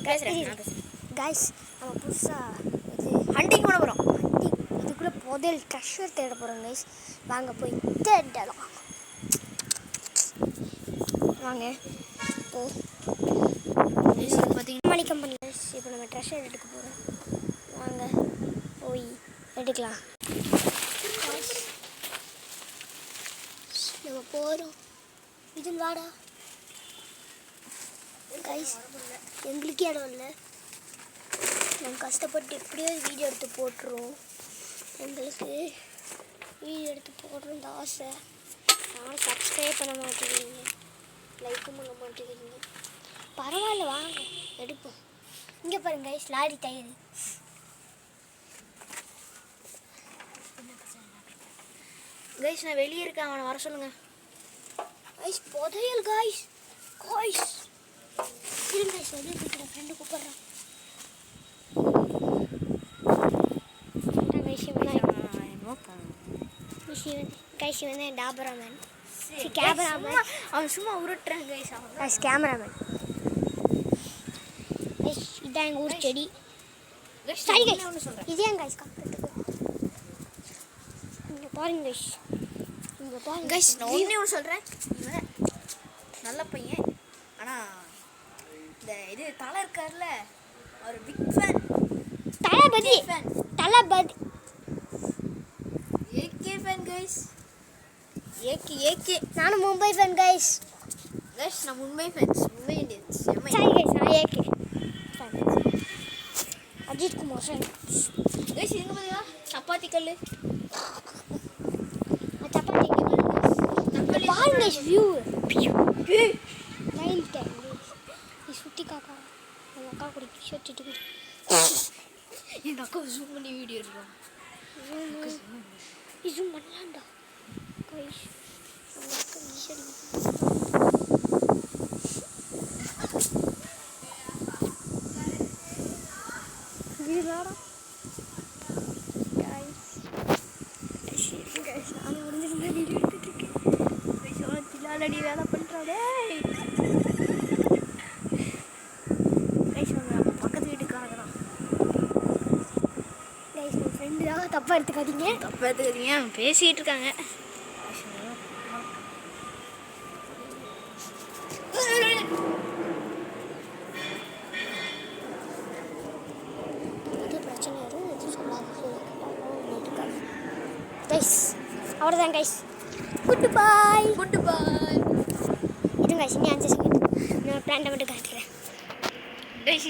Guys நம்ம புதுசாக இது ஹண்டிங் பண்ண போகிறோம். ஹண்டிங் இதுக்குள்ளே புதையல் ட்ரெஷர் தேட போகிறோம் கைஸ். வாங்க போய் தேடலாம். வாங்க இப்போது பார்த்தீங்கன்னா மணி கம்பெனி கைஸ். இப்போ நம்ம ட்ரெஷர் எடுக்க போகிறோம். வாங்க போய் எடுக்கலாம். நம்ம போகிறோம். இதில் வாடா கைஸ். எங்களுக்கே இடம் இல்லை. நாங்கள் கஷ்டப்பட்டு எப்படியோ வீடியோ எடுத்து போட்டுருவோம். எங்களுக்கு வீடியோ எடுத்து போடுறது ஆசை. ஆனால் சப்ஸ்கிரைப் பண்ண மாட்டேங்கிறீங்க, லைக்கும் பண்ண மாட்டேங்கிறீங்க. பரவாயில்ல வாங்க எடுப்போம். இங்கே பாருங்க கைஸ், லாரி டயரு. கைஸ் நான் வெளியே இருக்கேன், அவனை வர சொல்லுங்க. கைஸ் புதையல் கைஸ். கைஸ் இருங்க கைஸ், வெளியே போய்ட்டு ஃப்ரெண்டு கூப்பிட்றேன். கைஸ் வந்து டாபராமேன், கேமராமேன். அவன் சும்மா உருட்டுறான் கைஸ். Guys cameraman. கைஸ் இதான் எங்கள் ஊர் செடி. சரி கைஸ் ஒன்று சொல்கிறேன். இதே கைஸ் கரெக்டாக இங்கே பாருங்க கைஸ். இங்கே பாருங்க கைஸ் நான் ஒன்று சொல்கிறேன். இவன் நல்ல பையன், ஆனால் இந்த இது தலை இருக்கார்ல, ஒரு big fan. Thalapathy Thalapathy AK fan guys. AK நானும் மும்பை ஃபேன் கைஸ். கைஸ் நான் மும்பை ஃபேன்ஸ், மும்பை இந்தியன்ஸ். சரி கைஸ் நான் AK fan. Ajith Kumar fan. Guys எங்கே பார்த்தீங்களா சப்பாத்தி கல். சப்பாத்தி பாருங்க கைஸ். வியூ நைல் டைம் நீ சுற்றி காக்கா எங்கள் அக்கா கூட டிஷர்ட் இட்டு எங்கள் அக்கா ஜூம் பண்ணி வீடியோ எடுக்கிறோம். ஜூம் பண்ணலாம்டா கைஸ். எங்கள் அக்கா டிஷர்ட் வீடாடா கைஸ். கைஸ் நான் முடிஞ்சிருந்தா வீடியோ எடுத்துட்டு இருக்கேன். தில்லாலடி வேலை பண்ணுறாடே கைஸ். அவங்க பக்கத்து வீட்டுக்காக தான் கைஸ். என் ஃப்ரெண்டு தான், தப்பாக எடுத்துக்காதீங்க. தப்பாக எடுத்துக்காதீங்க, அவங்க பேசிகிட்டு இருக்காங்க. இது பிரச்சனை எதுவும் எதுவும் சொல்லாது கைஸ். அவ்வளோதான் கைஸ். குட் பாய். குட் பாய். இதுங்க கைஸ், இன்னும் 5 செகண்ட் நான் பிளான் மட்டும் காட்டுறேன் கைஸ்.